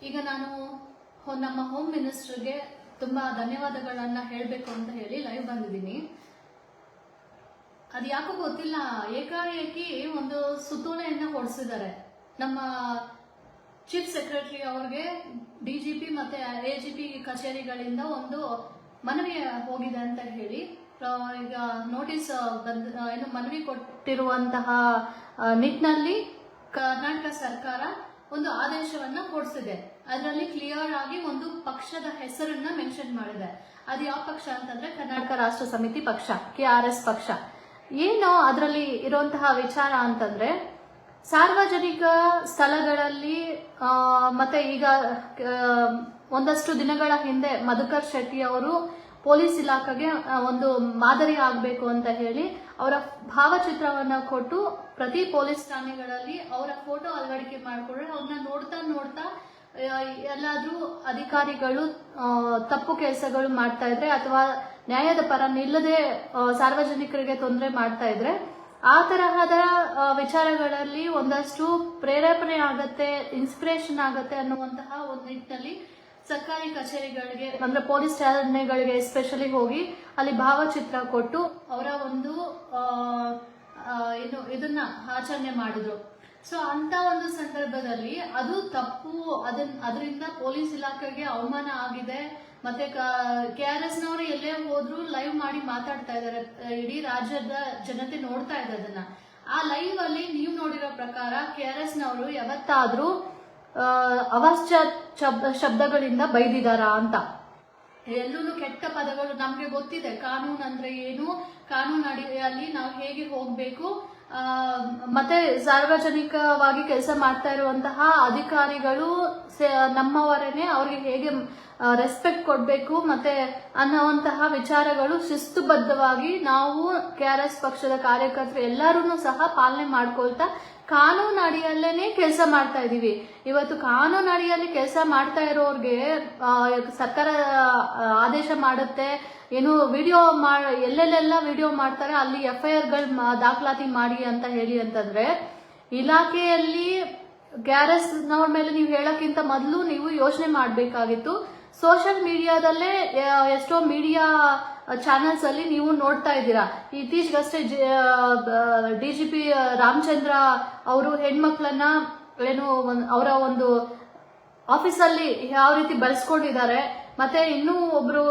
ಈಗ ನಾನು ನಮ್ಮ ಹೋಮ್ ಮಿನಿಸ್ಟರ್ಗೆ ತುಂಬಾ ಧನ್ಯವಾದಗಳನ್ನ ಹೇಳಬೇಕು ಅಂತ ಹೇಳಿ ಲೈವ್ ಬಂದಿದ್ದೀನಿ. ಅದು ಯಾಕೋ ಗೊತ್ತಿಲ್ಲ, ಏಕಾಏಕಿ ಒಂದು ಸುತ್ತೋಲೆಯನ್ನ ಹೊರಡಿಸಿದ್ದಾರೆ. ನಮ್ಮ ಚೀಫ್ ಸೆಕ್ರೆಟರಿ ಅವ್ರಿಗೆ ಡಿಜಿಪಿ ಮತ್ತೆ ಎಜಿಪಿ ಕಚೇರಿಗಳಿಂದ ಒಂದು ಮನವಿ ಹೋಗಿದೆ ಅಂತ ಹೇಳಿ ಈಗ ನೋಟಿಸ್ ಏನು ಮನವಿ ಕೊಟ್ಟಿರುವಂತಹ ನಿಟ್ಟಿನಲ್ಲಿ ಕರ್ನಾಟಕ ಸರ್ಕಾರ ಒಂದು ಆದೇಶವನ್ನ ಹೊರಡಿಸಿದೆ. ಅದರಲ್ಲಿ ಕ್ಲಿಯರ್ ಆಗಿ ಒಂದು ಪಕ್ಷದ ಹೆಸರನ್ನ ಮೆನ್ಷನ್ ಮಾಡಿದೆ. ಅದು ಯಾವ ಪಕ್ಷ ಅಂತಂದ್ರೆ ಕರ್ನಾಟಕ ರಾಷ್ಟ್ರ ಸಮಿತಿ ಪಕ್ಷ, KRS ಪಕ್ಷ. ಏನು ಅದರಲ್ಲಿ ಇರುವಂತಹ ವಿಚಾರ ಅಂತಂದ್ರೆ, ಸಾರ್ವಜನಿಕ ಸ್ಥಳಗಳಲ್ಲಿ ಮತ್ತೆ ಈಗ ಒಂದಷ್ಟು ದಿನಗಳ ಹಿಂದೆ ಮಧುಕರ್ ಶೆಟ್ಟಿ ಅವರು ಪೊಲೀಸ್ ಇಲಾಖೆಗೆ ಒಂದು ಮಾದರಿ ಆಗಬೇಕು ಅಂತ ಹೇಳಿ ಅವರ ಭಾವಚಿತ್ರವನ್ನ ಕೊಟ್ಟು ಪ್ರತಿ ಪೊಲೀಸ್ ಠಾಣೆಗಳಲ್ಲಿ ಅವರ ಫೋಟೋ ಅಳವಡಿಕೆ ಮಾಡಿಕೊಂಡ್ರೆ ಅವ್ರನ್ನ ನೋಡ್ತಾ ಎಲ್ಲಾದ್ರೂ ಅಧಿಕಾರಿಗಳು ತಪ್ಪು ಕೆಲಸಗಳು ಮಾಡ್ತಾ ಇದ್ರೆ ಅಥವಾ ನ್ಯಾಯದ ಪರ ನಿಲ್ಲದೆ ಸಾರ್ವಜನಿಕರಿಗೆ ತೊಂದರೆ ಮಾಡ್ತಾ ಇದ್ರೆ ಆ ತರಹದ ವಿಚಾರಗಳಲ್ಲಿ ಒಂದಷ್ಟು ಪ್ರೇರೇಪಣೆ ಆಗತ್ತೆ, ಇನ್ಸ್ಪಿರೇಷನ್ ಆಗತ್ತೆ ಅನ್ನುವಂತಹ ಒಂದು ನಿಟ್ಟಿನಲ್ಲಿ ಸರ್ಕಾರಿ ಕಚೇರಿಗಳಿಗೆ ಅಂದ್ರೆ ಪೊಲೀಸ್ ಠಾಣೆಗಳಿಗೆ ಎಸ್ಪೆಷಲಿ ಹೋಗಿ ಅಲ್ಲಿ ಭಾವಚಿತ್ರ ಕೊಟ್ಟು ಅವರ ಒಂದು ಇದನ್ನ ಆಚರಣೆ ಮಾಡಿದ್ರು. ಸೊ ಅಂತ ಒಂದು ಸಂದರ್ಭದಲ್ಲಿ ಅದು ತಪ್ಪು, ಅದರಿಂದ ಪೊಲೀಸ್ ಇಲಾಖೆಗೆ ಅವಮಾನ ಆಗಿದೆ. ಮತ್ತೆ KRS ನವರು ಎಲ್ಲೇ ಹೋದ್ರು ಲೈವ್ ಮಾಡಿ ಮಾತಾಡ್ತಾ ಇದಾರೆ, ಇಡೀ ರಾಜ್ಯದ ಜನತೆ ನೋಡ್ತಾ ಇದೆ ಅದನ್ನ. ಆ ಲೈವ್ ಅಲ್ಲಿ ನೀವು ನೋಡಿರೋ ಪ್ರಕಾರ KRS ನವರು ಯಾವತ್ತಾದ್ರೂ ಅವಾಚ್ಯ ಶಬ್ದಗಳಿಂದ ಬೈದಿದಾರ ಅಂತ, ಎಲ್ಲೂ ಕೆಟ್ಟ ಪದಗಳು ನಮ್ಗೆ ಗೊತ್ತಿದೆ. ಕಾನೂನು ಅಂದ್ರೆ ಏನು, ಕಾನೂನು ಅಡಿಯಲ್ಲಿ ನಾವು ಹೇಗೆ ಹೋಗ್ಬೇಕು, ಮತ್ತೆ ಸಾರ್ವಜನಿಕವಾಗಿ ಕೆಲಸ ಮಾಡ್ತಾ ಇರುವಂತಹ ಅಧಿಕಾರಿಗಳು ನಮ್ಮವರೇನೆ, ಅವ್ರಿಗೆ ಹೇಗೆ ರೆಸ್ಪೆಕ್ಟ್ ಕೊಡ್ಬೇಕು ಮತ್ತೆ ಅನ್ನುವಂತಹ ವಿಚಾರಗಳು ಶಿಸ್ತುಬದ್ಧವಾಗಿ ನಾವು KRS ಪಕ್ಷದ ಕಾರ್ಯಕರ್ತರು ಎಲ್ಲರೂ ಸಹ ಪಾಲನೆ ಮಾಡ್ಕೊಳ್ತಾ ಕಾನೂನು ಅಡಿಯಲ್ಲೇನೆ ಕೆಲಸ ಮಾಡ್ತಾ ಇದೀವಿ. ಇವತ್ತು ಕಾನೂನು ಅಡಿಯಲ್ಲಿ ಕೆಲಸ ಮಾಡ್ತಾ ಇರೋರ್ಗೆ ಸರ್ಕಾರ ಆದೇಶ ಮಾಡುತ್ತೆ, ಏನು ವಿಡಿಯೋ ಎಲ್ಲೆಲ್ಲೆಲ್ಲ ವಿಡಿಯೋ ಮಾಡ್ತಾರೆ ಅಲ್ಲಿ FIR ದಾಖಲಾತಿ ಮಾಡಿ ಅಂತ ಹೇಳಿ ಅಂತಂದ್ರೆ, ಇಲಾಖೆಯಲ್ಲಿ KRS ನವ್ರ ಮೇಲೆ ನೀವು ಹೇಳಕ್ಕಿಂತ ಮೊದಲು ನೀವು ಯೋಚನೆ ಮಾಡಬೇಕಾಗಿತ್ತು. ಸೋಷಿಯಲ್ ಮೀಡಿಯಾದಲ್ಲೇ ಎಷ್ಟೋ ಮೀಡಿಯಾ ಚಾನೆಲ್ಸ್ ಅಲ್ಲಿ ನೀವು ನೋಡ್ತಾ ಇದ್ದೀರಾ. ಇತ್ತೀಚೆಗಷ್ಟೇ DGP ರಾಮಚಂದ್ರ ಅವರು ಹೆಣ್ಮಕ್ಳನ್ನ ಏನು ಅವರ ಒಂದು ಆಫೀಸಲ್ಲಿ ಯಾವ ರೀತಿ ಬಳಸ್ಕೊಂಡಿದ್ದಾರೆ, ಮತ್ತೆ ಇನ್ನೂ ಒಬ್ರು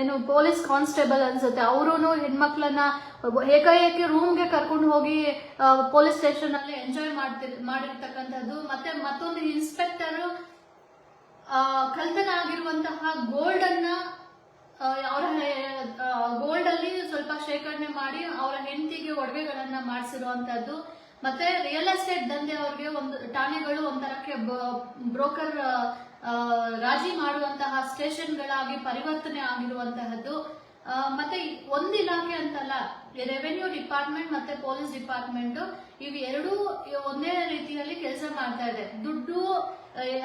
ಏನು ಪೊಲೀಸ್ ಕಾನ್ಸ್ಟೇಬಲ್ ಅನ್ಸುತ್ತೆ, ಅವರು ಹೆಣ್ಮಕ್ಳನ್ನ ಏಕಾಏಕಿ ರೂಮ್ಗೆ ಕರ್ಕೊಂಡು ಹೋಗಿ ಪೊಲೀಸ್ ಸ್ಟೇಷನ್ ಅಲ್ಲಿ ಎಂಜಾಯ್ ಮಾಡಿರ್ತಕ್ಕಂಥದ್ದು. ಮತ್ತೆ ಮತ್ತೊಂದು ಇನ್ಸ್ಪೆಕ್ಟರ್ ಕಳ್ತನ ಆಗಿರುವಂತಹ ಗೋಲ್ಡ್ ಅನ್ನ ಅವರ ಗೋಲ್ಡ್ ಅಲ್ಲಿ ಸ್ವಲ್ಪ ಶೇಖರಣೆ ಮಾಡಿ ಅವರ ಹೆಂಡತಿಗೆ ಒಡವೆಗಳನ್ನ ಮಾಡಿಸಿರುವಂತದ್ದು. ಮತ್ತೆ ರಿಯಲ್ ಎಸ್ಟೇಟ್ ದಂಧೆ ಅವ್ರಿಗೆ ಒಂದು ಠಾಣೆಗಳು ಒಂಥರಕ್ಕೆ ಬ್ರೋಕರ್ ರಾಜಿ ಮಾಡುವಂತಹ ಸ್ಟೇಷನ್ಗಳಾಗಿ ಪರಿವರ್ತನೆ ಆಗಿರುವಂತಹದ್ದು. ಮತ್ತೆ ಒಂದು ಇಲಾಖೆ ಅಂತಲ್ಲ, ರೆವೆನ್ಯೂ ಡಿಪಾರ್ಟ್ಮೆಂಟ್ ಮತ್ತೆ ಪೊಲೀಸ್ ಡಿಪಾರ್ಟ್ಮೆಂಟ್ ಇವೆರಡೂ ಒಂದೇ ರೀತಿಯಲ್ಲಿ ಕೆಲಸ ಮಾಡ್ತಾ ಇದೆ. ದುಡ್ಡು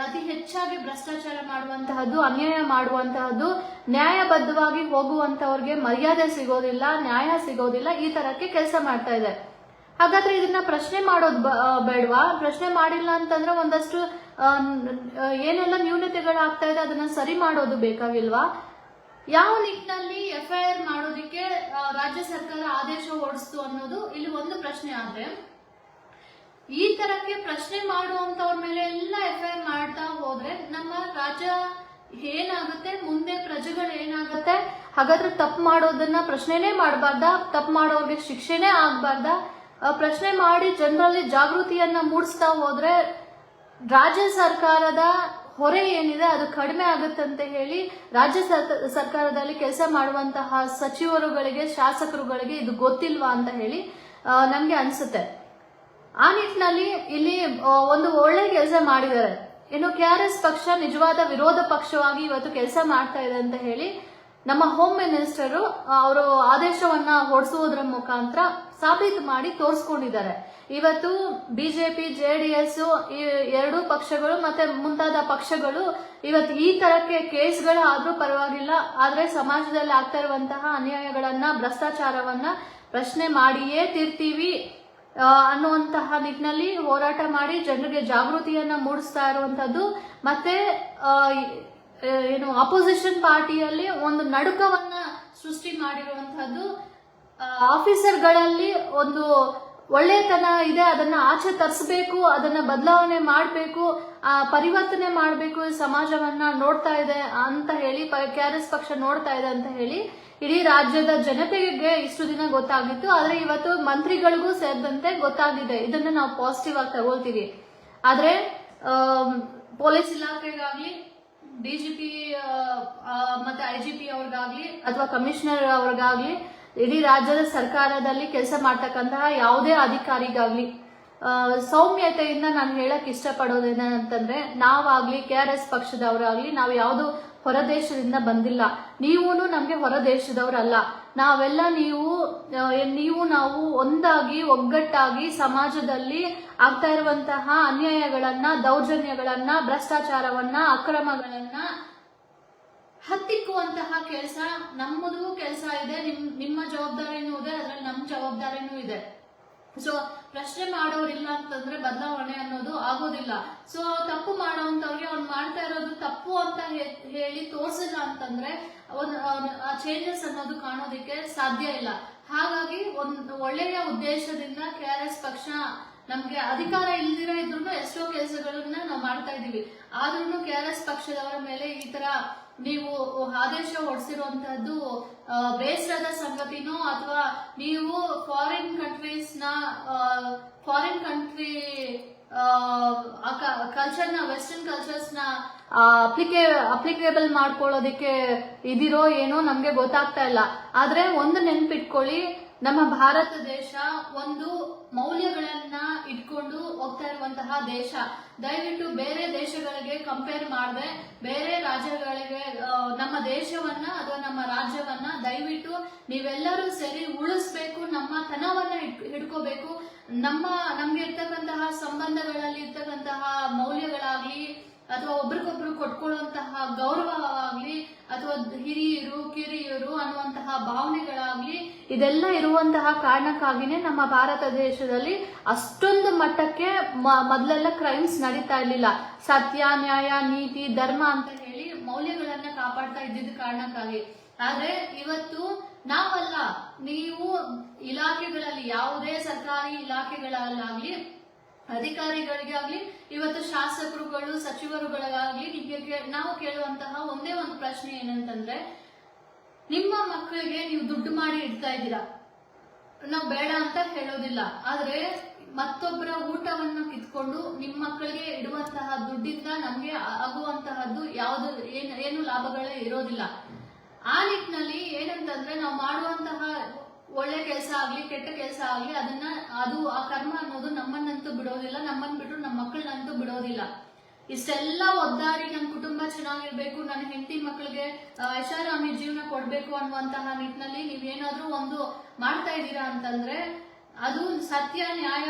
ಅತಿ ಹೆಚ್ಚಾಗಿ ಭ್ರಷ್ಟಾಚಾರ ಮಾಡುವಂತಹದ್ದು, ಅನ್ಯಾಯ ಮಾಡುವಂತಹದ್ದು, ನ್ಯಾಯಬದ್ಧವಾಗಿ ಹೋಗುವಂತವ್ರಿಗೆ ಮರ್ಯಾದೆ ಸಿಗೋದಿಲ್ಲ, ನ್ಯಾಯ ಸಿಗೋದಿಲ್ಲ, ಈ ತರಕ್ಕೆ ಕೆಲಸ ಮಾಡ್ತಾ ಇದೆ. ಹಾಗಾದ್ರೆ ಇದನ್ನ ಪ್ರಶ್ನೆ ಮಾಡೋದು ಬೇಡವಾ? ಪ್ರಶ್ನೆ ಮಾಡಿಲ್ಲ ಅಂತಂದ್ರೆ ಒಂದಷ್ಟು ಏನೆಲ್ಲ ನ್ಯೂನತೆಗಳಾಗ್ತಾ ಇದೆ ಅದನ್ನ ಸರಿ ಮಾಡೋದು ಬೇಕಾಗಿಲ್ವಾ? ಯಾವ ನಿಟ್ಟಿನಲ್ಲಿ FIR ಮಾಡೋದಿಕ್ಕೆ ರಾಜ್ಯ ಸರ್ಕಾರ ಆದೇಶ ಹೊರಡಿಸ್ತು ಅನ್ನೋದು ಇಲ್ಲಿ ಒಂದು ಪ್ರಶ್ನೆ. ಆದ್ರೆ ಈ ತರಕ್ಕೆ ಪ್ರಶ್ನೆ ಮಾಡುವಂತವ್ರ ಮೇಲೆ ಎಲ್ಲ FIR ಮಾಡ್ತಾ ಹೋದ್ರೆ ನಮ್ಮ ರಾಜ್ಯ ಏನಾಗುತ್ತೆ, ಮುಂದೆ ಪ್ರಜೆಗಳು ಏನಾಗುತ್ತೆ? ಹಾಗಾದ್ರೆ ತಪ್ಪು ಮಾಡೋದನ್ನ ಪ್ರಶ್ನೆನೇ ಮಾಡಬಾರ್ದ? ತಪ್ಪು ಮಾಡೋರ್ಗೆ ಶಿಕ್ಷೆನೇ ಆಗ್ಬಾರ್ದ? ಪ್ರಶ್ನೆ ಮಾಡಿ ಜನರಲ್ಲಿ ಜಾಗೃತಿಯನ್ನ ಮೂಡಿಸ್ತಾ ಹೋದ್ರೆ ರಾಜ್ಯ ಸರ್ಕಾರದ ಹೊರೆ ಏನಿದೆ ಅದು ಕಡಿಮೆ ಆಗುತ್ತಂತ ಹೇಳಿ ರಾಜ್ಯ ಸರ್ಕಾರದಲ್ಲಿ ಕೆಲಸ ಮಾಡುವಂತಹ ಸಚಿವರುಗಳಿಗೆ, ಶಾಸಕರುಗಳಿಗೆ ಇದು ಗೊತ್ತಿಲ್ವಾ ಅಂತ ಹೇಳಿ ನಮ್ಗೆ ಅನ್ಸುತ್ತೆ. ಆ ನಿಟ್ಟಿನಲ್ಲಿ ಇಲ್ಲಿ ಒಂದು ಒಳ್ಳೆ ಕೆಲಸ ಮಾಡಿದ್ದಾರೆ. ಏನು KRS ಪಕ್ಷ ನಿಜವಾದ ವಿರೋಧ ಪಕ್ಷವಾಗಿ ಇವತ್ತು ಕೆಲಸ ಮಾಡ್ತಾ ಇದೆ ಅಂತ ಹೇಳಿ ನಮ್ಮ ಹೋಮ್ ಮಿನಿಸ್ಟರ್ ಅವರು ಆದೇಶವನ್ನ ಹೊರಡಿಸುವುದರ ಮುಖಾಂತರ ಸಾಬೀತು ಮಾಡಿ ತೋರಿಸ್ಕೊಂಡಿದ್ದಾರೆ. ಇವತ್ತು BJP JDS ಈ ಎರಡೂ ಪಕ್ಷಗಳು ಮತ್ತೆ ಮುಂತಾದ ಪಕ್ಷಗಳು ಇವತ್ತು ಈ ತರಕ್ಕೆ ಕೇಸ್ಗಳು ಆದ್ರೂ ಪರವಾಗಿಲ್ಲ, ಆದ್ರೆ ಸಮಾಜದಲ್ಲಿ ಆಗ್ತಾ ಇರುವಂತಹ ಅನ್ಯಾಯಗಳನ್ನ, ಭ್ರಷ್ಟಾಚಾರವನ್ನ ಪ್ರಶ್ನೆ ಮಾಡಿಯೇ ತೀರ್ತೀವಿ ಅನ್ನುವಂತಹ ನಿಟ್ಟಿನಲ್ಲಿ ಹೋರಾಟ ಮಾಡಿ ಜನರಿಗೆ ಜಾಗೃತಿಯನ್ನ ಮೂಡಿಸ್ತಾ ಇರುವಂತದ್ದು. ಮತ್ತೆ ಏನು ಅಪೋಸಿಷನ್ ಪಾರ್ಟಿಯಲ್ಲಿ ಒಂದು ನಡುಕವನ್ನ ಸೃಷ್ಟಿ ಮಾಡಿರುವಂತಹದ್ದು. ಆಫೀಸರ್ಗಳಲ್ಲಿ ಒಂದು ಒಳ್ಳೆತನ ಇದೆ, ಅದನ್ನ ಆಚೆ ತರಿಸಬೇಕು, ಅದನ್ನ ಬದಲಾವಣೆ ಮಾಡಬೇಕು, ಪರಿವರ್ತನೆ ಮಾಡಬೇಕು, ಸಮಾಜವನ್ನ ನೋಡ್ತಾ ಇದೆ ಅಂತ ಹೇಳಿ KRS ಪಕ್ಷ ನೋಡ್ತಾ ಇದೆ ಅಂತ ಹೇಳಿ ಇಡೀ ರಾಜ್ಯದ ಜನತೆಗೆ ಇಷ್ಟು ದಿನ ಗೊತ್ತಾಗಿತ್ತು. ಆದ್ರೆ ಇವತ್ತು ಮಂತ್ರಿಗಳಿಗೂ ಸೇರಿದಂತೆ ಗೊತ್ತಾಗಿದೆ. ಇದನ್ನ ನಾವು ಪಾಸಿಟಿವ್ ಆಗಿ ತಗೊಳ್ತೀವಿ. ಆದ್ರೆ ಪೊಲೀಸ್ ಇಲಾಖೆಗಾಗ್ಲಿ, DGP ಮತ್ತೆ IGP ಅವ್ರಿಗಾಗ್ಲಿ ಅಥವಾ ಕಮಿಷನರ್ ಅವ್ರಿಗಾಗ್ಲಿ, ಇಡೀ ರಾಜ್ಯದ ಸರ್ಕಾರದಲ್ಲಿ ಕೆಲಸ ಮಾಡ್ತಕ್ಕಂತಹ ಯಾವುದೇ ಅಧಿಕಾರಿಗಾಗ್ಲಿ ಸೌಮ್ಯತೆಯಿಂದ ನಾನು ಹೇಳಕ್ ಇಷ್ಟಪಡೋದೇನಂತಂದ್ರೆ, ನಾವಾಗ್ಲಿ KRS ಪಕ್ಷದವರಾಗ್ಲಿ ನಾವು ಯಾವುದು ಹೊರದೇಶದಿಂದ ಬಂದಿಲ್ಲ. ನೀವು ನಮ್ಗೆ ಹೊರದೇಶದವರಲ್ಲ. ನಾವೆಲ್ಲ ನಾವು ಒಂದಾಗಿ ಒಗ್ಗಟ್ಟಾಗಿ ಸಮಾಜದಲ್ಲಿ ಆಗ್ತಾ ಇರುವಂತಹ ಅನ್ಯಾಯಗಳನ್ನ, ದೌರ್ಜನ್ಯಗಳನ್ನ, ಭ್ರಷ್ಟಾಚಾರವನ್ನ, ಅಕ್ರಮಗಳನ್ನ ಹತ್ತಿಕ್ಕುವಂತಹ ಕೆಲಸ ನಮ್ಮದು ಕೆಲಸ ಇದೆ. ನಿಮ್ಮ ಜವಾಬ್ದಾರಿನೂ ಇದೆ, ಅದ್ರಲ್ಲಿ ನಮ್ಮ ಜವಾಬ್ದಾರಿನೂ ಇದೆ. ಸೊ ಪ್ರಶ್ನೆ ಮಾಡೋರಿಲ್ಲ ಅಂತಂದ್ರೆ ಬದಲಾವಣೆ ಅನ್ನೋದು ಆಗೋದಿಲ್ಲ. ಸೊ ತಪ್ಪು ಮಾಡೋಂಥವ್ರಿಗೆ ಅವ್ನು ಮಾಡ್ತಾ ಇರೋದು ತಪ್ಪು ಅಂತ ಹೇಳಿ ತೋರಿಸಿಲ್ಲ ಅಂತಂದ್ರೆ ಚೇಂಜಸ್ ಅನ್ನೋದು ಕಾಣೋದಿಕ್ಕೆ ಸಾಧ್ಯ ಇಲ್ಲ. ಹಾಗಾಗಿ ಒಂದು ಒಳ್ಳೆಯ ಉದ್ದೇಶದಿಂದ KRS ಪಕ್ಷ ನಮ್ಗೆ ಅಧಿಕಾರ ಇಲ್ದಿರ ಇದ್ರು ಎಷ್ಟೋ ಕೆಲಸಗಳನ್ನ ನಾವು ಮಾಡ್ತಾ ಇದೀವಿ. ಆದ್ರೂ KRS ಪಕ್ಷದವರ ಮೇಲೆ ಈ ತರ ನೀವು ಆದೇಶ ಹೊರಡಿಸಿರುವಂತಹದ್ದು ಬೇಸರದ ಸಂಗತಿನೋ ಅಥವಾ ನೀವು ಫಾರಿನ್ ಕಂಟ್ರಿ ಕಲ್ಚರ್ನ, ವೆಸ್ಟರ್ನ್ ಕಲ್ಚರ್ಸ್ನ ಅಪ್ಲಿಕೇಬಲ್ ಮಾಡ್ಕೊಳ್ಳೋದಿಕ್ಕೆ ಇದಿರೋ ಏನೋ ನಮ್ಗೆ ಗೊತ್ತಾಗ್ತಾ ಇಲ್ಲ. ಆದ್ರೆ ಒಂದು ನೆನ್ಪಿಟ್ಕೊಳ್ಳಿ, ನಮ್ಮ ಭಾರತ ದೇಶ ಒಂದು ಮೌಲ್ಯಗಳನ್ನ ಇಟ್ಕೊಂಡು ಹೋಗ್ತಾ ಇರುವಂತಹ ದೇಶ. ದಯವಿಟ್ಟು ಬೇರೆ ದೇಶಗಳಿಗೆ ಕಂಪೇರ್ ಮಾಡದೆ ಬೇರೆ ರಾಜ್ಯಗಳಿಗೆ ನಮ್ಮ ದೇಶವನ್ನ ಅಥವಾ ನಮ್ಮ ರಾಜ್ಯವನ್ನ ದಯವಿಟ್ಟು ನೀವೆಲ್ಲರೂ ಸೇರಿ ಉಳಿಸ್ಬೇಕು. ನಮ್ಮ ತನವನ್ನ ಹಿಡ್ಕೋಬೇಕು. ನಮ್ಗೆ ಇರ್ತಕ್ಕಂತಹ ಸಂಬಂಧಗಳಲ್ಲಿ ಇರ್ತಕ್ಕಂತಹ ಮೌಲ್ಯಗಳಾಗ್ಲಿ ಅಥವಾ ಒಬ್ರಿಗೊಬ್ರು ಕೊಟ್ಕೊಳ್ಳುವಂತಹ ಗೌರವವಾಗ್ಲಿ ಅಥವಾ ಹಿರಿಯರು ಕಿರಿಯರು ಅನ್ನುವಂತಹ ಭಾವನೆಗಳಾಗ್ಲಿ ಇದೆಲ್ಲ ಇರುವಂತಹ ಕಾರಣಕ್ಕಾಗಿನೇ ನಮ್ಮ ಭಾರತ ದೇಶದಲ್ಲಿ ಅಷ್ಟೊಂದು ಮಟ್ಟಕ್ಕೆ ಮೊದಲೆಲ್ಲ ಕ್ರೈಮ್ಸ್ ನಡೀತಾ ಇರ್ಲಿಲ್ಲ. ಸತ್ಯ, ನ್ಯಾಯ, ನೀತಿ, ಧರ್ಮ ಅಂತ ಹೇಳಿ ಮೌಲ್ಯಗಳನ್ನ ಕಾಪಾಡ್ತಾ ಇದ್ದಿದ್ದ ಕಾರಣಕ್ಕಾಗಿ. ಆದ್ರೆ ಇವತ್ತು ನಾವಲ್ಲ, ನೀವು ಇಲಾಖೆಗಳಲ್ಲಿ ಯಾವುದೇ ಸರ್ಕಾರಿ ಇಲಾಖೆಗಳಲ್ಲಾಗ್ಲಿ, ಅಧಿಕಾರಿಗಳಿಗಾಗ್ಲಿ, ಇವತ್ತು ಶಾಸಕರುಗಳು, ಸಚಿವರುಗಳಿಗಾಗ್ಲಿ ನಾವು ಕೇಳುವಂತಹ ಒಂದೇ ಒಂದು ಪ್ರಶ್ನೆ ಏನಂತಂದ್ರೆ, ನಿಮ್ಮ ಮಕ್ಕಳಿಗೆ ನೀವು ದುಡ್ಡು ಮಾಡಿ ಇಡ್ತಾ ಇದ್ದೀರಾ, ನಾವು ಬೇಡ ಅಂತ ಹೇಳೋದಿಲ್ಲ. ಆದ್ರೆ ಮತ್ತೊಬ್ಬರ ಊಟವನ್ನು ಕಿತ್ಕೊಂಡು ನಿಮ್ಮ ಮಕ್ಕಳಿಗೆ ಇಡುವಂತಹ ದುಡ್ಡಿಂದ ನಮ್ಗೆ ಆಗುವಂತಹದ್ದು ಏನು ಲಾಭಗಳೇ ಇರೋದಿಲ್ಲ. ಆ ನಿಟ್ಟಿನಲ್ಲಿ ಏನಂತಂದ್ರೆ, ನಾವು ಮಾಡುವಂತಹ ಒಳ್ಳೆ ಕೆಲಸ ಆಗ್ಲಿ ಕೆಟ್ಟ ಕೆಲಸ ಆಗ್ಲಿ ಆ ಕರ್ಮ ಅನ್ನೋದು ನಮ್ಮನ್ನಂತೂ ಬಿಡೋದಿಲ್ಲ, ನಮ್ಮನ್ನ ಬಿಟ್ಟು ನಮ್ಮ ಮಕ್ಕಳನ್ನಂತೂ ಬಿಡೋದಿಲ್ಲ. ಇಷ್ಟೆಲ್ಲ ಒದ್ದಾಡಿ ನನ್ನ ಕುಟುಂಬ ಚೆನ್ನಾಗಿರ್ಬೇಕು, ನನ್ನ ಹೆಂಡತಿ ಮಕ್ಕಳಿಗೆ ಐಷಾರಾಮಿ ಜೀವನ ಕೊಡ್ಬೇಕು ಅನ್ನುವಂತಹ ನಿಟ್ಟಿನಲ್ಲಿ ನೀವೇನಾದ್ರೂ ಒಂದು ಮಾಡ್ತಾ ಇದ್ದೀರಾ ಅಂತಂದ್ರೆ ಅದು ಸತ್ಯ, ನ್ಯಾಯ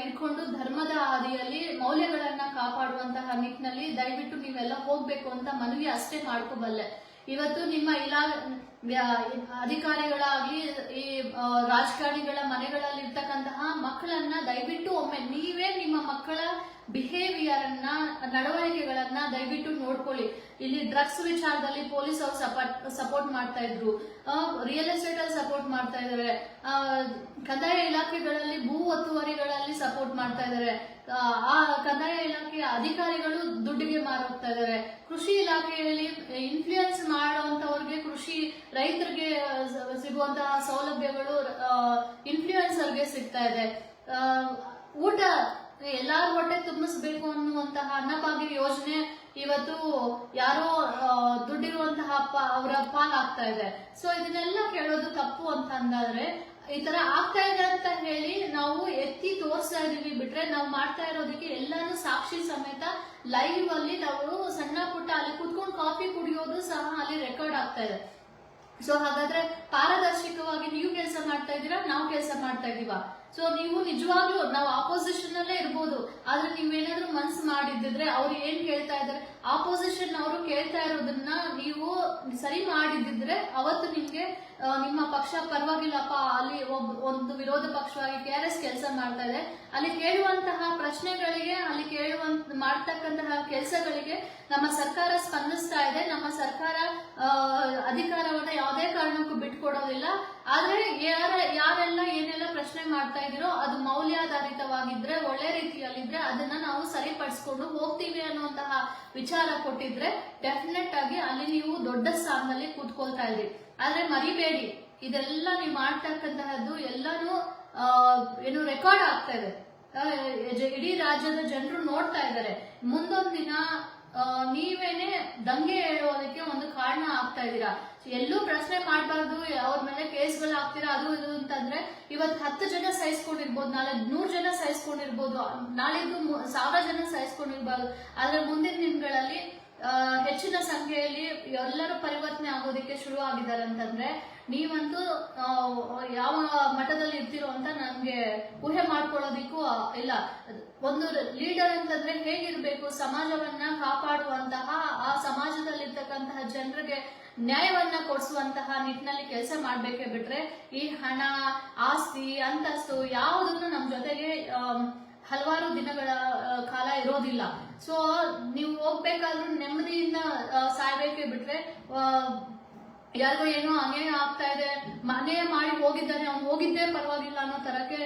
ಇಟ್ಕೊಂಡು ಧರ್ಮದ ಹಾದಿಯಲ್ಲಿ ಮೌಲ್ಯಗಳನ್ನ ಕಾಪಾಡುವಂತಹ ನಿಟ್ಟಿನಲ್ಲಿ ದಯವಿಟ್ಟು ನೀವೆಲ್ಲ ಹೋಗ್ಬೇಕು ಅಂತ ಮನವಿ ಅಷ್ಟೇ ಮಾಡ್ಕೋಬಲ್ಲೆ. ಇವತ್ತು ನಿಮ್ಮ ಅಧಿಕಾರಿಗಳಾಗ್ಲಿ, ಈ ರಾಜಕಾರಣಿಗಳ ಮನೆಗಳಲ್ಲಿ ಇರ್ತಕ್ಕಂತಹ ಮಕ್ಕಳನ್ನ ದಯವಿಟ್ಟು ಒಮ್ಮೆ ನೀವೇ ನಿಮ್ಮ ಮಕ್ಕಳ ಬಿಹೇವಿಯರ್ ಅನ್ನ, ನಡವಳಿಕೆಗಳನ್ನ ದಯವಿಟ್ಟು ನೋಡ್ಕೊಳ್ಳಿ. ಇಲ್ಲಿ ಡ್ರಗ್ಸ್ ವಿಚಾರದಲ್ಲಿ ಪೊಲೀಸ್ ಅವರು ಸಪೋರ್ಟ್ ಮಾಡ್ತಾ ಇದ್ರು, ರಿಯಲ್ ಎಸ್ಟೇಟ್ ಅಲ್ಲಿ ಸಪೋರ್ಟ್ ಮಾಡ್ತಾ ಇದಾರೆ, ಕಂದಾಯ ಇಲಾಖೆಗಳಲ್ಲಿ ಭೂ ಒತ್ತುವರಿಗಳಲ್ಲಿ ಸಪೋರ್ಟ್ ಮಾಡ್ತಾ ಇದಾರೆ, ಆ ಕಂದಾಯ ಇಲಾಖೆಯ ಅಧಿಕಾರಿಗಳು ದುಡ್ಡಿಗೆ ಮಾರೋಗ್ತಾ ಇದಾರೆ, ಕೃಷಿ ಇಲಾಖೆಯಲ್ಲಿ ಇನ್ಫ್ಲೂಯೆನ್ಸ್ ಮಾಡುವಂತವ್ರಿಗೆ, ರೈತರಿಗೆ ಸಿಗುವಂತಹ ಸೌಲಭ್ಯಗಳು ಇನ್ಫ್ಲೂಯೆನ್ಸರ್ಗೆ ಸಿಗ್ತಾ ಇದೆ. ಊಟ ಎಲ್ಲಾರು ಹೊಟ್ಟೆ ತುಂಬಿಸ್ಬೇಕು ಅನ್ನುವಂತಹ ಅನ್ನಭಾಗ್ಯ ಯೋಜನೆ ಇವತ್ತು ಯಾರೋ ದುಡ್ಡಿರುವಂತಹ ಅವರ ಪಾಲಾಗ್ತಾ ಇದೆ. ಸೊ ಇದನ್ನೆಲ್ಲ ಕೇಳೋದು ತಪ್ಪು ಅಂತ ಅಂದಾದ್ರೆ, ಈ ತರ ಆಗ್ತಾ ಇದೆ ಅಂತ ಹೇಳಿ ನಾವು ಎತ್ತಿ ತೋರಿಸ್ತಾ ಇದೀವಿ ಬಿಟ್ರೆ, ನಾವು ಮಾಡ್ತಾ ಇರೋದಕ್ಕೆ ಎಲ್ಲಾನು ಸಾಕ್ಷಿ ಸಮೇತ ಲೈವ್ ಅಲ್ಲಿ ನಾವು ಸಣ್ಣ ಪುಟ್ಟ ಅಲ್ಲಿ ಕುತ್ಕೊಂಡು ಕಾಫಿ ಕುಡಿಯೋದು ಸಹ ಅಲ್ಲಿ ರೆಕಾರ್ಡ್ ಆಗ್ತಾ ಇದೆ. ಸೊ ಹಾಗಾದ್ರೆ ಪಾರದರ್ಶಕವಾಗಿ ನೀವು ಕೆಲಸ ಮಾಡ್ತಾ ಇದ್ದೀರಾ, ನಾವು ಕೆಲಸ ಮಾಡ್ತಾ ಇದೀವ? ಸೊ ನೀವು ನಿಜವಾಗ್ಲೂ ನಾವು ಆಪೋಸಿಷನ್ ಅಲ್ಲೇ ಇರ್ಬೋದು, ಆದ್ರೆ ನೀವೇನಾದ್ರೂ ಮನ್ಸು ಮಾಡಿದ್ರೆ ಅವ್ರು ಏನ್ ಕೇಳ್ತಾ ಇದಾರೆ, ಆಪೋಸಿಷನ್ ಅವರು ಕೇಳ್ತಾ ಇರೋದನ್ನ ನೀವು ಸರಿ ಮಾಡಿದ್ರೆ ಅವತ್ತು ನಿಮ್ಗೆ ನಿಮ್ಮ ಪಕ್ಷ ಪರವಾಗಿಲ್ಲಪ್ಪ, ಅಲ್ಲಿ ಒಂದು ವಿರೋಧ ಪಕ್ಷವಾಗಿ KRS ಕೆಲಸ ಮಾಡ್ತಾ ಇದೆ, ಅಲ್ಲಿ ಕೇಳುವಂತಹ ಪ್ರಶ್ನೆಗಳಿಗೆ, ಅಲ್ಲಿ ಮಾಡ್ತಕ್ಕಂತಹ ಕೆಲಸಗಳಿಗೆ ನಮ್ಮ ಸರ್ಕಾರ ಸ್ಪಂದಿಸ್ತಾ ಇದೆ. ನಮ್ಮ ಸರ್ಕಾರ ಅಧಿಕಾರವನ್ನ ಯಾವುದೇ ಕಾರಣಕ್ಕೂ ಬಿಟ್ಕೊಡೋದಿಲ್ಲ. ಆದ್ರೆ ಯಾರೆಲ್ಲ ಏನೆಲ್ಲ ಪ್ರಶ್ನೆ ಮಾಡ್ತಾ ಇದೀರೋ ಅದು ಮೌಲ್ಯಾಧಾರಿತವಾಗಿದ್ರೆ, ಒಳ್ಳೆ ರೀತಿಯಲ್ಲಿದ್ರೆ ಅದನ್ನ ನಾವು ಸರಿಪಡಿಸ್ಕೊಂಡು ಹೋಗ್ತೀವಿ ಅನ್ನುವಂತಹ ವಿಚಾರ ಕೊಟ್ಟಿದ್ರೆ ಡೆಫಿನೆಟ್ ಆಗಿ ಅಲ್ಲಿ ನೀವು ದೊಡ್ಡ ಸ್ಥಾನದಲ್ಲಿ ಕೂತ್ಕೊಳ್ತಾ ಇದ್ರಿ. ಆದ್ರೆ ಮರಿಬೇಡಿ, ಇದೆಲ್ಲ ನೀವು ಮಾಡ್ತಕ್ಕಂತಹದ್ದು ಎಲ್ಲಾನು ಏನು ರೆಕಾರ್ಡ್ ಆಗ್ತಾ ಇದೆ, ಇಡೀ ರಾಜ್ಯದ ಜನರು ನೋಡ್ತಾ ಇದ್ದಾರೆ. ಮುಂದೊಂದ್ ದಿನ ನೀವೇನೆ ದಂಗೆ ಹೇಳೋದಕ್ಕೆ ಒಂದು ಕಾರಣ ಆಗ್ತಾ ಇದ್ದೀರಾ. ಎಲ್ಲೂ ಪ್ರಶ್ನೆ ಮಾಡಬಾರ್ದು, ಅವ್ರ ಮೇಲೆ ಕೇಸ್ಗಳು ಹಾಕ್ತೀರಾ, ಅದು ಇದು ಅಂತಂದ್ರೆ ಇವತ್ತು 10 ಜನ ಸಹಿಸ್ಕೊಂಡಿರ್ಬೋದು, ನಾಳೆ 100 ಜನ ಸಹಿಸ್ಕೊಂಡಿರ್ಬೋದು, ನಾಳಿದ್ದು 1000 ಜನ ಸಹಿಸ್ಕೊಂಡಿರ್ಬಾರ್ದು. ಆದ್ರೆ ಮುಂದಿನ ದಿನಗಳಲ್ಲಿ ಹೆಚ್ಚಿನ ಸಂಖ್ಯೆಯಲ್ಲಿ ಎಲ್ಲರೂ ಪರಿವರ್ತನೆ ಆಗೋದಕ್ಕೆ ಶುರು ಆಗಿದ್ದಾರೆ ಅಂತಂದ್ರೆ ನೀವಂತೂ ಯಾವ ಮಟ್ಟದಲ್ಲಿ ಇರ್ತೀರೋ ಅಂತ ನನ್ಗೆ ಊಹೆ ಮಾಡ್ಕೊಳ್ಳೋದಿಕ್ಕೂ ಇಲ್ಲ. ಒಂದು ಲೀಡರ್ ಅಂತಂದ್ರೆ ಹೇಗಿರ್ಬೇಕು, ಸಮಾಜವನ್ನ ಕಾಪಾಡುವಂತಹ, ಆ ಸಮಾಜದಲ್ಲಿರ್ತಕ್ಕಂತಹ ಜನರಿಗೆ ನ್ಯಾಯವನ್ನ ಕೊಡಿಸುವಂತಹ ನಿಟ್ಟಿನಲ್ಲಿ ಕೆಲಸ ಮಾಡ್ಬೇಕೇ ಬಿಟ್ರೆ ಈ ಹಣ, ಆಸ್ತಿ, ಅಂತಸ್ತು ಯಾವುದನ್ನು ನಮ್ ಜೊತೆಗೆ ಹಲವಾರು ದಿನಗಳ ಕಾಲ ಇರೋದಿಲ್ಲ. ಸೊ ನೀವು ಹೋಗ್ಬೇಕಾದ್ರೂ ನೆಮ್ಮದಿಯಿಂದ ಸಾಯ್ಬೇಕೇ ಬಿಟ್ರೆ ಯಾರಿಗೋ ಏನೋ ಅನ್ಯಾಯ ಆಗ್ತಾ ಇದೆ, ಅನ್ಯಾಯ ಮಾಡಿ ಹೋಗಿದ್ದಾನೆ, ಅವ್ನು ಹೋಗಿದ್ದೇ ಪರವಾಗಿಲ್ಲ ಅನ್ನೋ ತರಕ್ಕೆ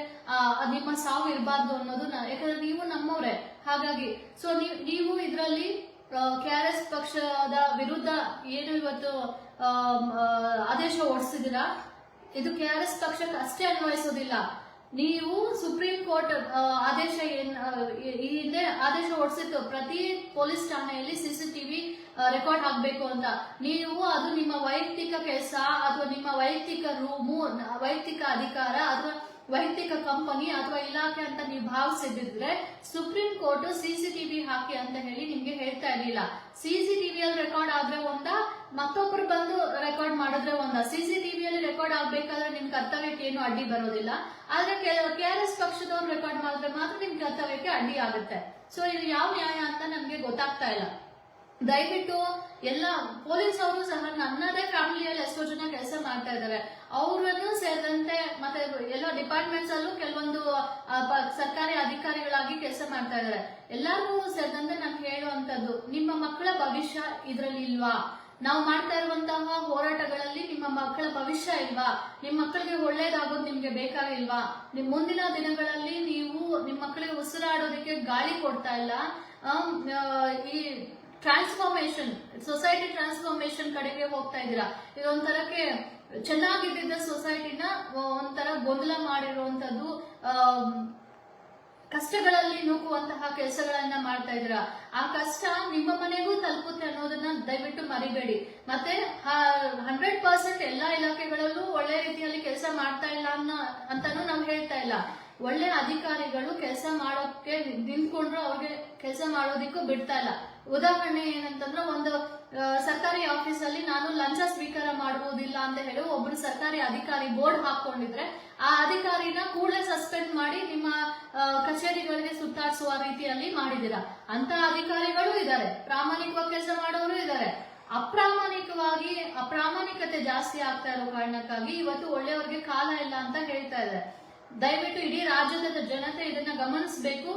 ನಿಮ್ಮ ಸಾವು ಇರಬಾರ್ದು ಅನ್ನೋದು ಯಾಕಂದ್ರೆ ನೀವು ನಮ್ಮವ್ರೆ. ಹಾಗಾಗಿ ಸೊ ನೀವು ಇದರಲ್ಲಿ KRS ಪಕ್ಷದ ವಿರುದ್ಧ ಏನು ಇವತ್ತು ಆದೇಶ ಹೊರಡಿಸಿದಿರಾ, ಇದು KRS ಪಕ್ಷಕ್ಕೆ ಅಷ್ಟೇ ಅನ್ವಯಿಸೋದಿಲ್ಲ. ನೀವು ಸುಪ್ರೀಂ ಕೋರ್ಟ್ ಆದೇಶ ಈ ಹಿಂದೆ ಆದೇಶ ಹೊರಡಿಸಿತ್ತು, ಪ್ರತಿ ಪೊಲೀಸ್ ಠಾಣೆಯಲ್ಲಿ CCTV ರೆಕಾರ್ಡ್ ಹಾಕ್ಬೇಕು ಅಂತ. ನೀವು ಅದು ನಿಮ್ಮ ವೈಯಕ್ತಿಕ ಕೆಲಸ ಅಥವಾ ನಿಮ್ಮ ವೈಯಕ್ತಿಕ ರೂಮು, ವೈಯಕ್ತಿಕ ಅಧಿಕಾರ ಅಥವಾ ವೈಯಕ್ತಿಕ ಕಂಪನಿ ಅಥವಾ ಇಲಾಖೆ ಅಂತ ನೀವು ಭಾವಿಸಿದ್ರೆ ಸುಪ್ರೀಂ ಕೋರ್ಟ್ CCTV ಹಾಕಿ ಅಂತ ಹೇಳಿ ನಿಮ್ಗೆ ಹೇಳ್ತಾ ಇರ್ಲಿಲ್ಲ. CCTV ಅಲ್ಲಿ ರೆಕಾರ್ಡ್ ಆದ್ರೆ ಒಂದ, ಮತ್ತೊಬ್ರು ಬಂದು ರೆಕಾರ್ಡ್ ಮಾಡಿದ್ರೆ ಒಂದ. CCTV ಅಲ್ಲಿ ರೆಕಾರ್ಡ್ ಆಗ್ಬೇಕಾದ್ರೆ ನಿಮ್ ಕರ್ತವ್ಯಕ್ಕೆ ಏನು ಅಡ್ಡಿ ಬರೋದಿಲ್ಲ, ಆದ್ರೆ KRS ಪಕ್ಷದವ್ರು ರೆಕಾರ್ಡ್ ಮಾಡಿದ್ರೆ ಮಾತ್ರ ನಿಮ್ ಕರ್ತವ್ಯಕ್ಕೆ ಅಡ್ಡಿ ಆಗುತ್ತೆ. ಸೊ ಇದು ಯಾವ ನ್ಯಾಯ ಅಂತ ನಮ್ಗೆ ಗೊತ್ತಾಗ್ತಾ ಇಲ್ಲ. ದಯವಿಟ್ಟು ಎಲ್ಲ ಪೊಲೀಸ್ ಅವರು ಸಹ ನನ್ನದೇ ಫ್ಯಾಮಿಲಿಯಲ್ಲಿ ಎಷ್ಟೋ ಜನ ಕೆಲಸ ಮಾಡ್ತಾ ಇದ್ದಾರೆ, ಅವರನ್ನು ಸೇರಿದಂತೆ ಮತ್ತೆ ಎಲ್ಲ ಡಿಪಾರ್ಟ್ಮೆಂಟ್ಸ್ ಅಲ್ಲೂ ಕೆಲವೊಂದು ಸರ್ಕಾರಿ ಅಧಿಕಾರಿಗಳಾಗಿ ಕೆಲಸ ಮಾಡ್ತಾ ಇದ್ದಾರೆ. ಎಲ್ಲರಿಗೂ ಸೇರಿದಂತೆ ನಾನು ಹೇಳುವಂತದ್ದು, ನಿಮ್ಮ ಮಕ್ಕಳ ಭವಿಷ್ಯ ಇದ್ರಲ್ಲಿ ಇಲ್ವಾ? ನಾವು ಮಾಡ್ತಾ ಇರುವಂತಹ ಹೋರಾಟಗಳಲ್ಲಿ ನಿಮ್ಮ ಮಕ್ಕಳ ಭವಿಷ್ಯ ಇಲ್ವಾ? ನಿಮ್ಮ ಮಕ್ಕಳಿಗೆ ಒಳ್ಳೇದಾಗೋದು ನಿಮ್ಗೆ ಬೇಕಾಗಿಲ್ವಾ? ನಿಮ್ ಮುಂದಿನ ದಿನಗಳಲ್ಲಿ ನೀವು ನಿಮ್ಮ ಮಕ್ಕಳಿಗೆ ಉಸಿರಾಡೋದಕ್ಕೆ ಗಾಳಿ ಕೊಡ್ತಾ ಇಲ್ಲ. ಈ ಟ್ರಾನ್ಸ್ಫಾರ್ಮೇಶನ್, ಸೊಸೈಟಿ ಟ್ರಾನ್ಸ್ಫಾರ್ಮೇಶನ್ ಕಡೆಗೆ ಹೋಗ್ತಾ ಇದ್ದೀರಾ. ಇದೊಂಥರಕ್ಕೆ ಚೆನ್ನಾಗಿದ್ದ ಸೊಸೈಟಿನ ಒಂಥರ ಗೊಂದಲ ಮಾಡಿರುವಂತದ್ದು, ಕಷ್ಟಗಳಲ್ಲಿ ನೂಕುವಂತಹ ಕೆಲಸಗಳನ್ನ ಮಾಡ್ತಾ ಇದ್ದೀರಾ. ಆ ಕಷ್ಟ ನಿಮ್ಮ ಮನೆಗೂ ತಲುಪುತ್ತೆ ಅನ್ನೋದನ್ನ ದಯವಿಟ್ಟು ಮರಿಬೇಡಿ. ಮತ್ತೆ 100% ಎಲ್ಲಾ ಇಲಾಖೆಗಳಲ್ಲೂ ಒಳ್ಳೆ ರೀತಿಯಲ್ಲಿ ಕೆಲಸ ಮಾಡ್ತಾ ಇಲ್ಲ ಅಂತಾನು ನಾವು ಹೇಳ್ತಾ ಇಲ್ಲ. ಒಳ್ಳೆ ಅಧಿಕಾರಿಗಳು ಕೆಲಸ ಮಾಡೋಕೆ ನಿಂತ್ಕೊಂಡ್ರು ಅವ್ರಿಗೆ ಕೆಲಸ ಮಾಡೋದಿಕ್ಕೂ ಬಿಡ್ತಾ ಇಲ್ಲ. ಉದಾಹರಣೆ ಏನಂತಂದ್ರೆ, ಒಂದು ಸರ್ಕಾರಿ ಆಫೀಸಲ್ಲಿ ನಾನು ಲಂಚ ಸ್ವೀಕಾರ ಮಾಡುವುದಿಲ್ಲ ಅಂತ ಹೇಳಿ ಒಬ್ರು ಸರ್ಕಾರಿ ಅಧಿಕಾರಿ ಬೋರ್ಡ್ ಹಾಕೊಂಡಿದ್ರೆ ಆ ಅಧಿಕಾರಿನ ಕೂಡಲೇ ಸಸ್ಪೆಂಡ್ ಮಾಡಿ ನಿಮ್ಮ ಕಚೇರಿಗಳಿಗೆ ಸುತ್ತಾಡಿಸುವ ರೀತಿಯಲ್ಲಿ ಮಾಡಿದಿರಾ. ಅಂತ ಅಧಿಕಾರಿಗಳು ಇದ್ದಾರೆ, ಪ್ರಾಮಾಣಿಕವಾಗಿ ಕೆಲಸ ಮಾಡೋರು ಇದ್ದಾರೆ. ಅಪ್ರಾಮಾಣಿಕತೆ ಜಾಸ್ತಿ ಆಗ್ತಾ ಇರೋ ಕಾರಣಕ್ಕಾಗಿ ಇವತ್ತು ಒಳ್ಳೆಯವ್ರಿಗೆ ಕಾಲ ಇಲ್ಲ ಅಂತ ಹೇಳ್ತಾ ಇದೆ. ದಯವಿಟ್ಟು ಇಡೀ ರಾಜ್ಯದ ಜನತೆ ಇದನ್ನ ಗಮನಿಸಬೇಕು.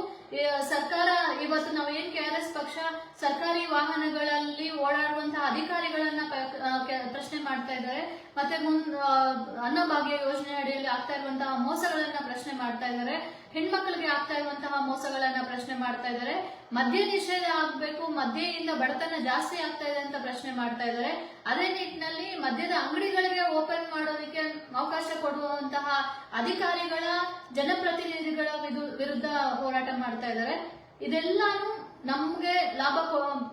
ಸರ್ಕಾರ ಇವತ್ತು ನಾವೇನ್ KRS ಪಕ್ಷ ಸರ್ಕಾರಿ ವಾಹನಗಳಲ್ಲಿ ಓಡಾಡುವಂತಹ ಅಧಿಕಾರಿಗಳನ್ನ ಪ್ರಶ್ನೆ ಮಾಡ್ತಾ ಇದ್ದಾರೆ, ಮತ್ತೆ ಅನ್ನಭಾಗ್ಯ ಯೋಜನೆ ಅಡಿಯಲ್ಲಿ ಆಗ್ತಾ ಇರುವಂತಹ ಮೋಸಗಳನ್ನ ಪ್ರಶ್ನೆ ಮಾಡ್ತಾ ಇದ್ದಾರೆ, ಹೆಣ್ಮಕ್ಳಿಗೆ ಆಗ್ತಾ ಇರುವಂತಹ ಮೋಸಗಳನ್ನ ಪ್ರಶ್ನೆ ಮಾಡ್ತಾ ಇದ್ದಾರೆ, ಮದ್ಯ ನಿಷೇಧ ಆಗ್ಬೇಕು, ಮದ್ಯದಿಂದ ಬಡತನ ಜಾಸ್ತಿ ಆಗ್ತಾ ಇದೆ ಅಂತ ಪ್ರಶ್ನೆ ಮಾಡ್ತಾ ಇದ್ದಾರೆ. ಅದೇ ನಿಟ್ಟಿನಲ್ಲಿ ಮದ್ಯದ ಅಂಗಡಿಗಳಿಗೆ ಓಪನ್ ಮಾಡೋದಕ್ಕೆ ಅವಕಾಶ ಕೊಡುವಂತಹ ಅಧಿಕಾರಿಗಳ, ಜನಪ್ರತಿನಿಧಿಗಳ ವಿರುದ್ಧ ಹೋರಾಟ ಮಾಡ್ತಾ ಇದ್ದಾರೆ. ಇದೆಲ್ಲಾನು ನಮ್ಗೆ ಲಾಭ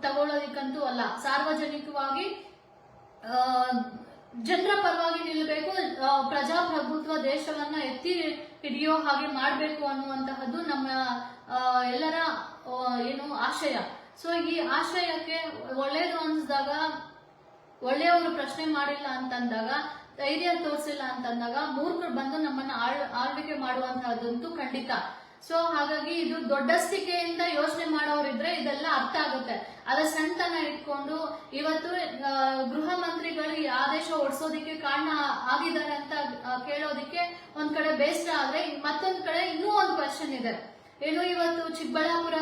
ತಗೊಳ್ಳೋದಿಕ್ಕಂತೂ ಅಲ್ಲ. ಸಾರ್ವಜನಿಕವಾಗಿ ಜನರ ಪರವಾಗಿ ನಿಲ್ಲಬೇಕು, ಪ್ರಜಾಪ್ರಭುತ್ವ ದೇಶವನ್ನ ಎತ್ತಿ ಹಿಡಿಯೋ ಹಾಗೆ ಮಾಡಬೇಕು ಅನ್ನುವಂತಹದ್ದು ನಮ್ಮ ಎಲ್ಲರ ಏನು ಆಶಯ. ಸೊ ಈ ಆಶಯಕ್ಕೆ ಒಳ್ಳೇದು ಅನ್ಸಿದಾಗ, ಒಳ್ಳೆಯವರು ಪ್ರಶ್ನೆ ಮಾಡಿಲ್ಲ ಅಂತಂದಾಗ ಧೈರ್ಯ ತೋರಿಸಿಲ್ಲ ಅಂತಂದಾಗ ಮೂರ್ಖರು ಬಂದು ನಮ್ಮನ್ನ ಆಳ್ವಿಕೆ ಮಾಡುವಂತಹದ್ದಂತೂ ಖಂಡಿತ. ಸೊ ಹಾಗಾಗಿ ಇದು ದೊಡ್ಡಸ್ತಿಕೆಯಿಂದ ಯೋಚನೆ ಮಾಡೋರಿದ್ರೆ ಇದೆಲ್ಲ ಅರ್ಥ ಆಗುತ್ತೆ. ಅದ ಸಣ್ಣತನ ಇಟ್ಕೊಂಡು ಇವತ್ತು ಗೃಹ ಮಂತ್ರಿಗಳು ಈ ಆದೇಶ ಹೊಡ್ಸೋದಿಕ್ಕೆ ಕಾರಣ ಆಗಿದ್ದಾರೆ ಅಂತ ಕೇಳೋದಿಕ್ಕೆ ಒಂದ್ ಕಡೆ ಬೇಸರ ಆದ್ರೆ, ಮತ್ತೊಂದ್ ಕಡೆ ಇನ್ನೂ ಒಂದು ಕ್ವಶನ್ ಇದೆ. ಏನು, ಇವತ್ತು ಚಿಕ್ಕಬಳ್ಳಾಪುರ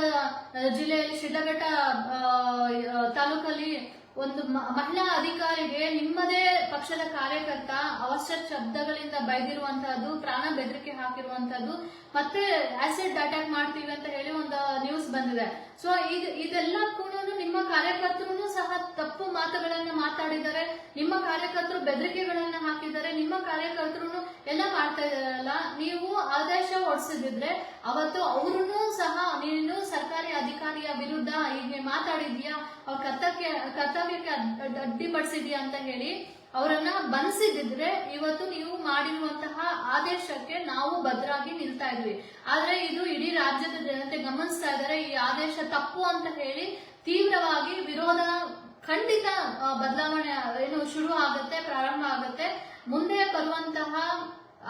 ಜಿಲ್ಲೆಯಲ್ಲಿ ಶಿಡ್ಲಘಟ್ಟ ತಾಲೂಕಲ್ಲಿ ಒಂದು ಮಹಿಳಾ ಅಧಿಕಾರಿಗೆ ನಿಮ್ಮದೇ ಪಕ್ಷದ ಕಾರ್ಯಕರ್ತ ಅವಶ್ಯಕ ಶಬ್ದಗಳಿಂದ ಬೈದಿರುವಂತಹದ್ದು, ಪ್ರಾಣ ಬೆದರಿಕೆ ಹಾಕಿರುವಂತಹದ್ದು, ಮತ್ತೆ ಆಸಿಡ್ ಅಟ್ಯಾಕ್ ಮಾಡ್ತೀವಿ ಅಂತ ಹೇಳಿ ಒಂದು ನ್ಯೂಸ್ ಬಂದಿದೆ. ಸೊ ಇದೆಲ್ಲ ಕೂಡ ನಿಮ್ಮ ಕಾರ್ಯಕರ್ತರು ಸಹ ತಪ್ಪು ಮಾತುಗಳನ್ನ ಮಾತಾಡಿದ್ದಾರೆ, ನಿಮ್ಮ ಕಾರ್ಯಕರ್ತರು ಬೆದರಿಕೆಗಳನ್ನ ಹಾಕಿದ್ದಾರೆ, ನಿಮ್ಮ ಕಾರ್ಯಕರ್ತರು ಎಲ್ಲ ಮಾಡ್ತಾ ಇದಾರಲ್ಲ. ನೀವು ಆದೇಶ ಹೊಡ್ಸಿದ್ರೆ ಅವತ್ತು ಅವ್ರೂ ಸಹ ನೀನು ಸರ್ಕಾರಿ ಅಧಿಕಾರಿಯ ವಿರುದ್ಧ ಹೀಗೆ ಮಾತಾಡಿದ್ಯಾ, ಅವ್ರ ಕರ್ತವ್ಯಕ್ಕೆ ಅಡ್ಡಿಪಡಿಸಿದ್ಯಾ ಅಂತ ಹೇಳಿ ಅವರನ್ನ ಬಂಧಿಸಿದ್ರೆ ಇವತ್ತು ನೀವು ಮಾಡಿರುವಂತಹ ಆದೇಶಕ್ಕೆ ನಾವು ಭದ್ರಾಗಿ ನಿಲ್ತಾ ಇದ್ವಿ. ಆದ್ರೆ ಇದು ಇಡೀ ರಾಜ್ಯದ ಜನತೆ ಗಮನಿಸ್ತಾ ಇದ್ದಾರೆ. ಈ ಆದೇಶ ತಪ್ಪು ಅಂತ ಹೇಳಿ ತೀವ್ರವಾಗಿ ವಿರೋಧ ಖಂಡಿತ ಬದಲಾವಣೆ ಏನು ಶುರು ಆಗುತ್ತೆ, ಪ್ರಾರಂಭ ಆಗುತ್ತೆ. ಮುಂದೆ ಬರುವಂತಹ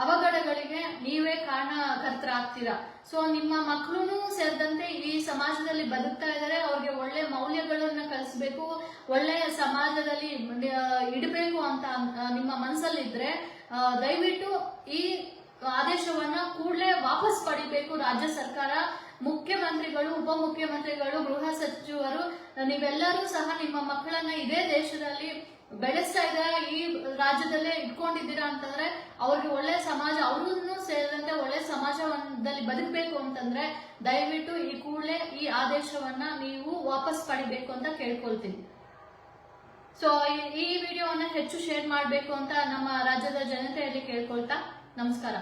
ಅವಘಡಗಳಿಗೆ ನೀವೇ ಕಾರಣಕರ್ತರಾಗ್ತೀರಾ. ಸೊ ನಿಮ್ಮ ಮಕ್ಕಳು ಸೇರಿದಂತೆ ಈ ಸಮಾಜದಲ್ಲಿ ಬದುಕ್ತಾ ಇದ್ದಾರೆ, ಅವ್ರಿಗೆ ಒಳ್ಳೆ ಮೌಲ್ಯಗಳನ್ನ ಕಲಿಸ್ಬೇಕು, ಒಳ್ಳೆಯ ಸಮಾಜದಲ್ಲಿ ಇಡಬೇಕು ಅಂತ ನಿಮ್ಮ ಮನಸ್ಸಲ್ಲಿದ್ರೆ ದಯವಿಟ್ಟು ಈ ಆದೇಶವನ್ನ ಕೂಡಲೇ ವಾಪಸ್ ಪಡಿಬೇಕು ರಾಜ್ಯ ಸರ್ಕಾರ, ಮುಖ್ಯಮಂತ್ರಿಗಳು, ಉಪಮುಖ್ಯಮಂತ್ರಿಗಳು, ಗೃಹ ಸಚಿವರು, ನೀವೆಲ್ಲರೂ ಸಹ ನಿಮ್ಮ ಮಕ್ಕಳನ್ನ ಇದೇ ದೇಶದಲ್ಲಿ ಬೆಳೆಸ್ತಾ ಇದ್ದಾರೆ, ಈ ರಾಜ್ಯದಲ್ಲೇ ಇಟ್ಕೊಂಡಿದ್ದೀರಾ ಅಂತಂದ್ರೆ ಅವ್ರಿಗೆ ಒಳ್ಳೆ ಸಮಾಜ, ಅವ್ರನ್ನು ಸೇರಿದಂತೆ ಒಳ್ಳೆ ಸಮಾಜದಲ್ಲಿ ಬದುಕಬೇಕು ಅಂತಂದ್ರೆ ದಯವಿಟ್ಟು ಈ ಕೂಡಲೇ ಈ ಆದೇಶವನ್ನ ನೀವು ವಾಪಸ್ ಪಡಿಬೇಕು ಅಂತ ಕೇಳ್ಕೊಳ್ತೀನಿ. ಸೊ ಈ ವಿಡಿಯೋವನ್ನ ಹೆಚ್ಚು ಶೇರ್ ಮಾಡಬೇಕು ಅಂತ ನಮ್ಮ ರಾಜ್ಯದ ಜನತೆಯಲ್ಲಿ ಕೇಳ್ಕೊಳ್ತಾ ನಮಸ್ಕಾರ.